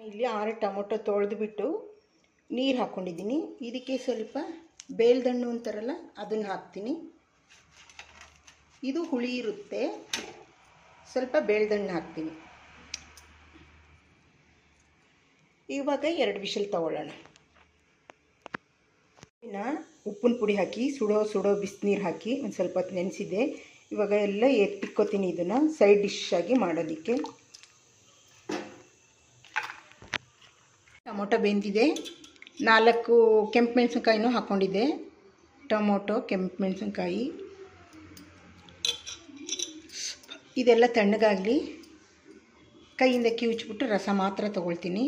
ಇಲ್ಲಿ 6 ಟೊಮೊಟೊ ತೊಳೆದುಬಿಟ್ಟು ನೀರು ಹಾಕ್ಕೊಂಡಿದ್ದೀನಿ. ಇದಕ್ಕೆ ಸ್ವಲ್ಪ ಬೇಲ್ದಣ್ಣು ಅಂತಾರಲ್ಲ ಅದನ್ನು ಹಾಕ್ತೀನಿ. ಇದು ಹುಳಿ ಇರುತ್ತೆ, ಸ್ವಲ್ಪ ಬೇಲ್ದಣ್ಣು ಹಾಕ್ತೀನಿ. ಇವಾಗ 2 ವಿಷಲ್ ತಗೊಳ್ಳೋಣ. ಉಪ್ಪಿನ ಪುಡಿ ಹಾಕಿ ಸುಡೋ ಬಿಸಿನೀರು ಹಾಕಿ ಒಂದು ಸ್ವಲ್ಪ ಹೊತ್ತು ನೆನೆಸಿದೆ. ಇವಾಗ ಎಲ್ಲ ಎತ್ತಿಕ್ಕೋತೀನಿ ಇದನ್ನು ಸೈಡ್ ಡಿಶ್ ಆಗಿ ಮಾಡೋದಕ್ಕೆ. ಟೊಮೊಟೊ ಬೆಂದಿದೆ. 4 ಕೆಂಪು ಮೆಣಸಿನ್ಕಾಯಿನೂ ಹಾಕ್ಕೊಂಡಿದ್ದೆ. ಟೊಮೊಟೊ, ಕೆಂಪು ಮೆಣಸಿನ್ಕಾಯಿ ಇದೆಲ್ಲ ತಣ್ಣಗಾಗಲಿ. ಕೈಯಿಂದ ಕಿವುಚ್ಬಿಟ್ಟು ರಸ ಮಾತ್ರ ತೊಗೊಳ್ತೀನಿ.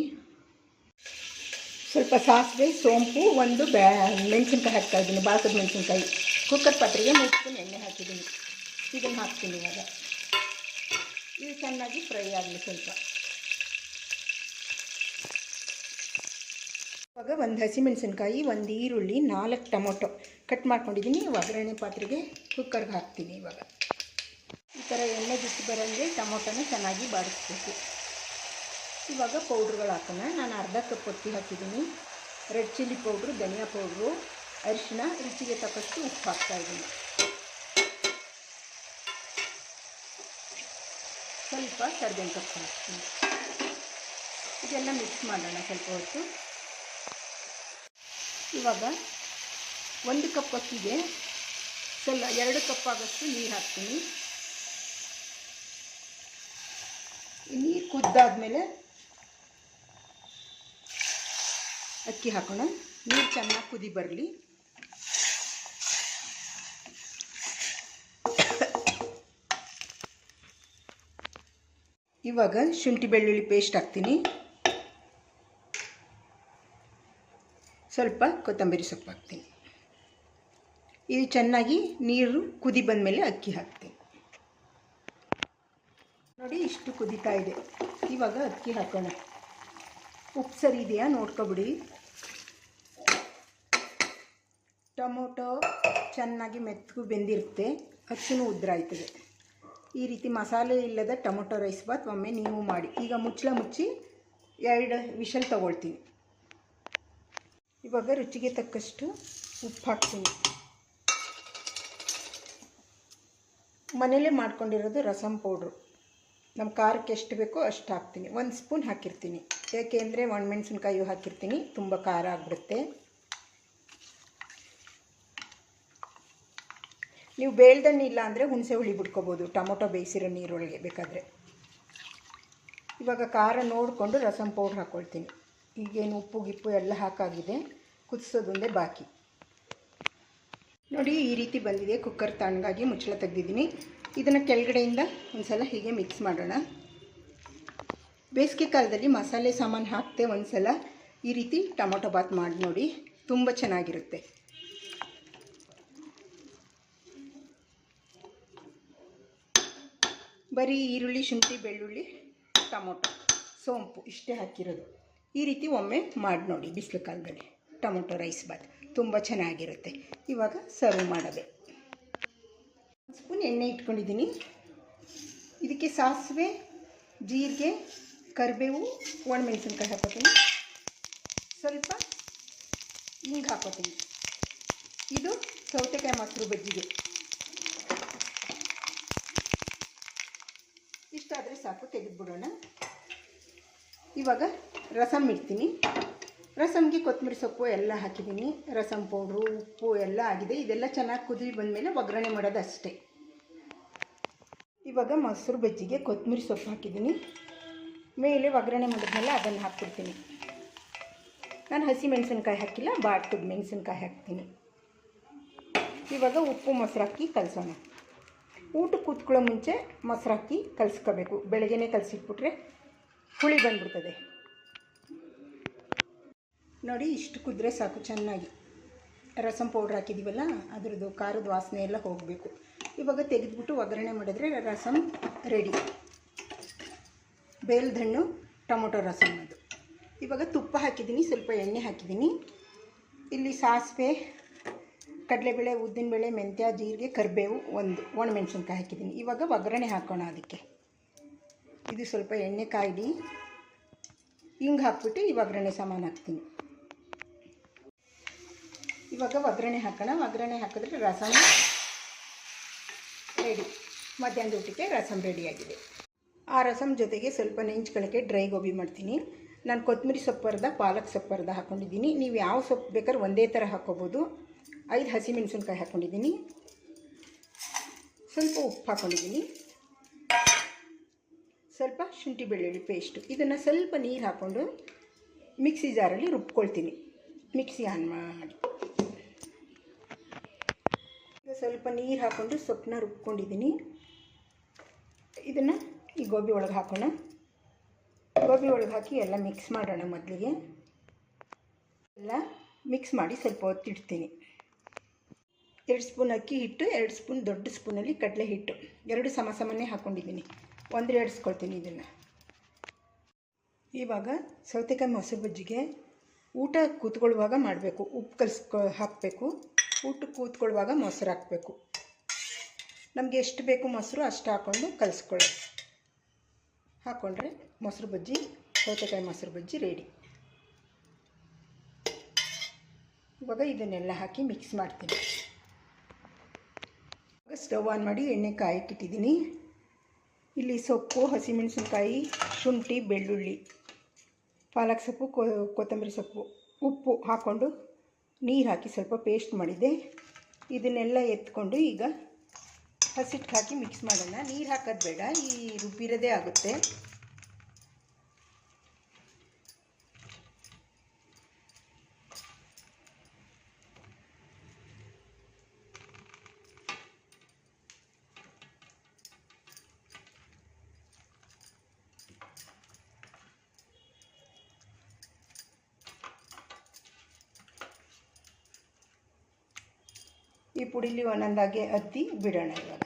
ಸ್ವಲ್ಪ ಸಾಸಿವೆ, ಸೋಂಪು, 1 ಮೆಣಸಿನ್ಕಾಯಿ ಹಾಕ್ತಾಯಿದ್ದೀನಿ, ಬಾಸದ ಮೆಣಸಿನ್ಕಾಯಿ. ಕುಕ್ಕರ್ ಪಾತ್ರೆಗೆ 3 ಸ್ಪೂನ್ ಎಣ್ಣೆ ಹಾಕಿದ್ದೀನಿ. ಇದನ್ನು ಹಾಕ್ತೀನಿ. ಇವಾಗ ಇದು ಚೆನ್ನಾಗಿ ಫ್ರೈ ಆಗಲಿ ಸ್ವಲ್ಪ. ಇವಾಗ 1 ಹಸಿಮೆಣಸಿನ್ಕಾಯಿ, 1 ಈರುಳ್ಳಿ, 4 ಟೊಮೊಟೊ ಕಟ್ ಮಾಡ್ಕೊಂಡಿದ್ದೀನಿ. ಒಗ್ಗರಣೆ ಪಾತ್ರೆಗೆ ಕುಕ್ಕರ್ಗೆ ಹಾಕ್ತೀನಿ. ಇವಾಗ ಈ ಥರ ಎಣ್ಣೆ ಬಿಸಿ ಬರೋಂಗೆ ಟೊಮೊಟೊನ ಚೆನ್ನಾಗಿ ಬಾಡಿಸ್ಬೇಕು. ಇವಾಗ ಪೌಡ್ರುಗಳು ಹಾಕೋಣ. ನಾನು ಅರ್ಧ ಕಪ್ ಅಕ್ಕಿ ಹಾಕಿದ್ದೀನಿ. ರೆಡ್ ಚಿಲ್ಲಿ ಪೌಡ್ರು, ಧನಿಯಾ ಪೌಡ್ರು, ಅರಿಶಿನ, ರುಚಿಗೆ ತಕ್ಕಷ್ಟು ಉಪ್ಪು ಹಾಕ್ತಾಯಿದ್ದೀನಿ. ಸ್ವಲ್ಪ ಕರಿಬೇವಿನ ಸೊಪ್ಪು ಹಾಕ್ತೀನಿ. ಇದೆಲ್ಲ ಮಿಕ್ಸ್ ಮಾಡೋಣ ಸ್ವಲ್ಪ ಹೊತ್ತು. ಇವಾಗ 1 ಕಪ್ ಅಕ್ಕಿಗೆ 2 ಕಪ್ ಆಗೋಷ್ಟು ನೀರು ಹಾಕ್ತೀನಿ. ನೀರು ಕುದ್ದಾದ್ಮೇಲೆ ಅಕ್ಕಿ ಹಾಕೋಣ. ನೀರು ಚೆನ್ನಾಗಿ ಕುದಿ ಬರಲಿ. ಇವಾಗ ಶುಂಠಿ ಬೆಳ್ಳುಳ್ಳಿ ಪೇಸ್ಟ್ ಹಾಕ್ತೀನಿ. ಸ್ವಲ್ಪ ಕೊತ್ತಂಬರಿ ಸೊಪ್ಪು ಹಾಕ್ತೀನಿ. ಇದು ಚೆನ್ನಾಗಿ ನೀರು ಕುದಿ ಬಂದಮೇಲೆ ಅಕ್ಕಿ ಹಾಕ್ತೀನಿ. ನೋಡಿ ಇಷ್ಟು ಕುದೀತಾ ಇದೆ. ಇವಾಗ ಅಕ್ಕಿ ಹಾಕೋಣ. ಉಪ್ಪು ಸರಿ ಇದೆಯಾ ನೋಡ್ಕೊಬಿಡಿ. ಟೊಮೊಟೊ ಚೆನ್ನಾಗಿ ಮೆತ್ತಗೂ ಬೆಂದಿರುತ್ತೆ, ಅಕ್ಕಿನೂ ಉದ್ರಾಯ್ತದೆ. ಈ ರೀತಿ ಮಸಾಲೆ ಇಲ್ಲದ ಟೊಮೊಟೊ ರೈಸ್ ಬಾತ್ ಒಮ್ಮೆ ನೀವು ಮಾಡಿ. ಈಗ ಮುಚ್ಚಳ ಮುಚ್ಚಿ 2 ವಿಷಲ್ ತಗೊಳ್ತೀನಿ. ಇವಾಗ ರುಚಿಗೆ ತಕ್ಕಷ್ಟು ಉಪ್ಪು ಹಾಕ್ತೀನಿ. ಮನೇಲೇ ಮಾಡ್ಕೊಂಡಿರೋದು ರಸಮ್ ಪೌಡ್ರು. ನಮ್ಮ ಖಾರಕ್ಕೆ ಎಷ್ಟು ಬೇಕೋ ಅಷ್ಟು ಹಾಕ್ತೀನಿ. 1 ಸ್ಪೂನ್ ಹಾಕಿರ್ತೀನಿ, ಏಕೆಂದರೆ ಒಣಮೆಣಸಿನ್ಕಾಯಿ ಹಾಕಿರ್ತೀನಿ, ತುಂಬ ಖಾರ ಆಗಿಬಿಡುತ್ತೆ. ನೀವು ಬೇಳ್ದಣ್ಣು ಇಲ್ಲ ಅಂದರೆ ಹುಣಸೆ ಹುಳಿ ಬಿಟ್ಕೋಬೋದು ಟೊಮೊಟೊ ಬೇಯಿಸಿರೋ ನೀರೊಳಗೆ ಬೇಕಾದರೆ. ಇವಾಗ ಖಾರ ನೋಡಿಕೊಂಡು ರಸಮ್ ಪೌಡ್ರ್ ಹಾಕ್ಕೊಳ್ತೀನಿ. ಈಗೇನು ಉಪ್ಪು ಗಿಪ್ಪು ಎಲ್ಲ ಹಾಕಾಗಿದೆ, ಕುದಿಸೋದೊಂದೇ ಬಾಕಿ. ನೋಡಿ ಈ ರೀತಿ ಬಂದಿದೆ. ಕುಕ್ಕರ್ ತಣ್ಣಗಾಗಿ ಮುಚ್ಚಳ ತೆಗೆದಿದ್ದೀನಿ. ಇದನ್ನು ಕೆಳಗಡೆಯಿಂದ ಒಂದು ಸಲ ಹೀಗೆ ಮಿಕ್ಸ್ ಮಾಡೋಣ. ಬೇಸಿಗೆ ಕಾಲದಲ್ಲಿ ಮಸಾಲೆ ಸಾಮಾನು ಹಾಕ್ತೆ ಒಂದು ಸಲ ಈ ರೀತಿ ಟೊಮೊಟೊ ಬಾತ್ ಮಾಡಿ ನೋಡಿ, ತುಂಬ ಚೆನ್ನಾಗಿರುತ್ತೆ. ಬರೀ ಈರುಳ್ಳಿ, ಶುಂಠಿ, ಬೆಳ್ಳುಳ್ಳಿ, ಟೊಮೊಟೊ, ಸೋಂಪು ಇಷ್ಟೇ ಹಾಕಿರೋದು. ಈ ರೀತಿ ಒಮ್ಮೆ ಮಾಡಿ ನೋಡಿ. ಬಿಸಿಲು ಕಾಲದಲ್ಲಿ ಟೊಮೊಟೊ ರೈಸ್ ಬಾತ್ ತುಂಬ ಚೆನ್ನಾಗಿರುತ್ತೆ. ಇವಾಗ ಸರ್ವ್ ಮಾಡೋದೆ. 1 ಸ್ಪೂನ್ ಎಣ್ಣೆ ಇಟ್ಕೊಂಡಿದ್ದೀನಿ. ಇದಕ್ಕೆ ಸಾಸಿವೆ, ಜೀರಿಗೆ, ಕರಿಬೇವು, ಒಣಮೆಣಸಿನ್ಕಾಯಿ ಹಾಕೋತೀನಿ. ಸ್ವಲ್ಪ ಹಿಂಗೆ ಹಾಕೋತೀನಿ. ಇದು ಸೌತೆಕಾಯಿ ಮೊಸರು ಬಜ್ಜಿಗೆ. ಇಷ್ಟಾದರೆ ಸಾಕು, ತೆಗೆದುಬಿಡೋಣ. ಇವಾಗ ರಸಮ್ ಇಡ್ತೀನಿ. ರಸಮ್ಗೆ ಕೊತ್ತಂಬರಿ ಸೊಪ್ಪು ಎಲ್ಲ ಹಾಕಿದ್ದೀನಿ. ರಸಮ್ ಪೌಡ್ರು, ಉಪ್ಪು ಎಲ್ಲ ಆಗಿದೆ. ಇದೆಲ್ಲ ಚೆನ್ನಾಗಿ ಕುದಿ ಬಂದಮೇಲೆ ಒಗ್ಗರಣೆ ಮಾಡೋದು ಅಷ್ಟೇ. ಇವಾಗ ಮೊಸರು ಬಜ್ಜಿಗೆ ಕೊತ್ತಂಬರಿ ಸೊಪ್ಪು ಹಾಕಿದ್ದೀನಿ. ಮೇಲೆ ಒಗ್ಗರಣೆ ಮಾಡಿದ್ಮೇಲೆ ಅದನ್ನು ಹಾಕ್ಬಿಡ್ತೀನಿ. ನಾನು ಹಸಿ ಮೆಣಸಿನ್ಕಾಯಿ ಹಾಕಿಲ್ಲ, ಬಾಟದ ಮೆಣಸಿನ್ಕಾಯಿ ಹಾಕ್ತೀನಿ. ಇವಾಗ ಉಪ್ಪು ಮೊಸರು ಹಾಕಿ ಕಲಸೋಣ. ಊಟಕ್ಕೆ ಕೂತ್ಕೊಳ್ಳೋ ಮುಂಚೆ ಮೊಸರು ಹಾಕಿ ಕಲಿಸ್ಕೋಬೇಕು. ಬೆಳಗ್ಗೆನೇ ಕಲಸಿಟ್ಬಿಟ್ರೆ ಹುಳಿ ಬಂದ್ಬಿಡ್ತದೆ. ನೋಡಿ ಇಷ್ಟು ಕುದ್ರೆ ಸಾಕು. ಚೆನ್ನಾಗಿ ರಸಮ್ ಪೌಡ್ರ್ ಹಾಕಿದ್ದೀವಲ್ಲ ಅದರದ್ದು ಖಾರದ ವಾಸನೆ ಎಲ್ಲ ಹೋಗಬೇಕು. ಇವಾಗ ತೆಗೆದುಬಿಟ್ಟು ಒಗ್ಗರಣೆ ಮಾಡಿದ್ರೆ ರಸಮ್ ರೆಡಿ. ಬೇಲ್ದಣ್ಣು ಟೊಮೊಟೊ ರಸಮ್ ಅದು. ಇವಾಗ ತುಪ್ಪ ಹಾಕಿದ್ದೀನಿ, ಸ್ವಲ್ಪ ಎಣ್ಣೆ ಹಾಕಿದ್ದೀನಿ. ಇಲ್ಲಿ ಸಾಸಿವೆ, ಕಡಲೆಬೇಳೆ, ಉದ್ದಿನಬೇಳೆ, ಮೆಂತ್ಯ, ಜೀರಿಗೆ, ಕರಿಬೇವು, 1 ಒಣಮೆಣಸಿನ್ಕಾಯಿ ಹಾಕಿದ್ದೀನಿ. ಇವಾಗ ಒಗ್ಗರಣೆ ಹಾಕೋಣ ಅದಕ್ಕೆ. ಇದು ಸ್ವಲ್ಪ ಎಣ್ಣೆ ಕಾಯ್ದು ಹಿಂಗೆ ಹಾಕ್ಬಿಟ್ಟು ಈ ಒಗ್ಗರಣೆ ಸಾಮಾನು ಹಾಕ್ತೀನಿ. ಇವಾಗ ಒಗ್ಗರಣೆ ಹಾಕೋಣ. ಒಗ್ಗರಣೆ ಹಾಕಿದ್ರೆ ರಸಮ್ ರೆಡಿ. ಮಧ್ಯಾಹ್ನದ ಊಟಕ್ಕೆ ರಸಮ್ ರೆಡಿಯಾಗಿದೆ. ಆ ರಸಮ್ ಜೊತೆಗೆ ಸ್ವಲ್ಪ ನೆಂಚ್ಕೊಳ್ಳೋಕ್ಕೆ ಡ್ರೈ ಗೋಬಿ ಮಾಡ್ತೀನಿ. ನಾನು ಕೊತ್ತಂಬರಿ ಸೊಪ್ಪು ಅರ್ಧ, ಪಾಲಕ್ ಸೊಪ್ಪು ಅರ್ಧ ಹಾಕ್ಕೊಂಡಿದ್ದೀನಿ. ನೀವು ಯಾವ ಸೊಪ್ಪು ಬೇಕಾದ್ರೆ ಒಂದೇ ಥರ ಹಾಕ್ಕೋಬೋದು. 5 ಹಸಿಮೆಣಸಿನ್ಕಾಯಿ ಹಾಕ್ಕೊಂಡಿದ್ದೀನಿ. ಸ್ವಲ್ಪ ಉಪ್ಪು ಹಾಕ್ಕೊಂಡಿದ್ದೀನಿ. ಸ್ವಲ್ಪ ಶುಂಠಿ ಬೆಳ್ಳುಳ್ಳಿ ಪೇಸ್ಟು. ಇದನ್ನು ಸ್ವಲ್ಪ ನೀರು ಹಾಕ್ಕೊಂಡು ಮಿಕ್ಸಿ ಜಾರಲ್ಲಿ ರುಬ್ಕೊಳ್ತೀನಿ. ಮಿಕ್ಸಿ ಆನ್ ಮಾಡಿ ಈಗ ಸ್ವಲ್ಪ ನೀರು ಹಾಕ್ಕೊಂಡು ಸೊಪ್ಪನ್ನ ರುಬ್ಕೊಂಡಿದ್ದೀನಿ. ಇದನ್ನು ಈ ಗೋಬಿ ಒಳಗೆ ಹಾಕೋಣ. ಗೋಬಿ ಒಳಗೆ ಹಾಕಿ ಎಲ್ಲ ಮಿಕ್ಸ್ ಮಾಡೋಣ. ಮೊದಲಿಗೆ ಎಲ್ಲ ಮಿಕ್ಸ್ ಮಾಡಿ ಸ್ವಲ್ಪ ಹೊತ್ತಿಡ್ತೀನಿ. 2 ಸ್ಪೂನ್ ಅಕ್ಕಿ ಹಿಟ್ಟು, 2 ಸ್ಪೂನ್ ದೊಡ್ಡ ಸ್ಪೂನಲ್ಲಿ ಕಡಲೆ ಹಿಟ್ಟು, 2 ಸಮನೇ ಹಾಕ್ಕೊಂಡಿದ್ದೀನಿ. ಒಂದು ಎಡ್ಸ್ಕೊಳ್ತೀನಿ ಇದನ್ನು. ಇವಾಗ ಸೌತೆಕಾಯಿ ಮೊಸರು ಬಜ್ಜಿಗೆ ಊಟ ಕೂತ್ಕೊಳ್ಳುವಾಗ ಮಾಡಬೇಕು. ಉಪ್ಪು ಹಾಕಬೇಕು. ಊಟಕ್ಕೆ ಕೂತ್ಕೊಳ್ಳುವಾಗ ಮೊಸರು ಹಾಕಬೇಕು. ನಮಗೆ ಎಷ್ಟು ಬೇಕು ಮೊಸರು ಅಷ್ಟು ಹಾಕ್ಕೊಂಡು ಕಲಿಸ್ಕೊಳ್ಳಿ. ಹಾಕ್ಕೊಂಡ್ರೆ ಮೊಸರು ಬಜ್ಜಿ, ಸೌತೆಕಾಯಿ ಮೊಸರು ಬಜ್ಜಿ ರೆಡಿ. ಇವಾಗ ಇದನ್ನೆಲ್ಲ ಹಾಕಿ ಮಿಕ್ಸ್ ಮಾಡ್ತೀನಿ. ಇವಾಗ ಸ್ಟವ್ ಆನ್ ಮಾಡಿ ಎಣ್ಣೆ ಕಾಯಕ್ಕಿಟ್ಟಿದ್ದೀನಿ. ಇಲ್ಲಿ ಸೊಪ್ಪು, ಹಸಿಮೆಣಸಿನ್ಕಾಯಿ, ಶುಂಠಿ, ಬೆಳ್ಳುಳ್ಳಿ, ಪಾಲಕ್ ಸೊಪ್ಪು, ಕೊತ್ತಂಬರಿ ಸೊಪ್ಪು, ಉಪ್ಪು ಹಾಕ್ಕೊಂಡು ನೀರು ಹಾಕಿ ಸ್ವಲ್ಪ ಪೇಸ್ಟ್ ಮಾಡಿದ್ದೆ. ಇದನ್ನೆಲ್ಲ ಎತ್ಕೊಂಡು ಈಗ ಹಸಿಟ್ಟು ಹಾಕಿ ಮಿಕ್ಸ್ ಮಾಡೋಣ. ನೀರು ಹಾಕೋದು ಬೇಡ, ಈ ರುಬ್ಬಿರೋದೇ ಆಗುತ್ತೆ. ಈ ಪುಡಿಲಿ ಒಂದೊಂದಾಗಿ ಅದ್ದಿ ಬಿಡೋಣ. ಇವಾಗ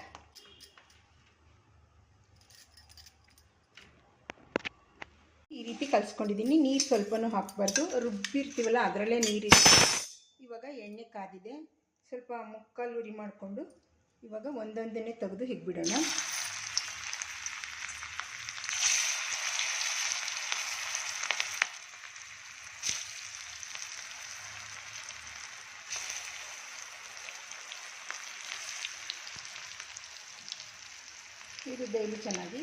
ಈ ರೀತಿ ಕಲಿಸ್ಕೊಂಡಿದ್ದೀನಿ. ನೀರು ಸ್ವಲ್ಪನೂ ಹಾಕಬಾರ್ದು, ರುಬ್ಬಿರ್ತೀವಲ್ಲ ಅದರಲ್ಲೇ ನೀರಿದೆ. ಇವಾಗ ಎಣ್ಣೆ ಕಾದಿದೆ. ಸ್ವಲ್ಪ ಮುಕ್ಕಾಲು ಉರಿ ಮಾಡಿಕೊಂಡು ಇವಾಗ ಒಂದೊಂದನ್ನೇ ತೆಗೆದು ಹಿಗ್ಬಿಡೋಣ. ಇದು ಡೈಲಿ ಚೆನ್ನಾಗಿ.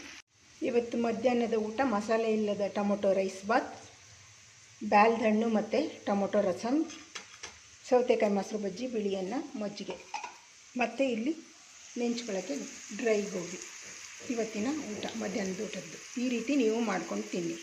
ಇವತ್ತು ಮಧ್ಯಾಹ್ನದ ಊಟ ಮಸಾಲೆ ಇಲ್ಲದ ಟೊಮೊಟೊ ರೈಸ್ ಬಾತ್, ಬ್ಯಾಲ್ದ ಹಣ್ಣು ಮತ್ತು ಟೊಮೊಟೊ ರಸಮ್, ಸೌತೆಕಾಯಿ ಮೊಸರು ಬಜ್ಜಿ, ಬಿಳಿ ಅನ್ನ, ಮಜ್ಜಿಗೆ, ಮತ್ತು ಇಲ್ಲಿ ನೆಂಚ್ಕೊಳ್ಳೋಕ್ಕೆ ಡ್ರೈ ಗೋಬಿ. ಇವತ್ತಿನ ಊಟ ಮಧ್ಯಾಹ್ನದ ಊಟದ್ದು. ಈ ರೀತಿ ನೀವು ಮಾಡ್ಕೊಂಡು ತಿನ್ನಿ.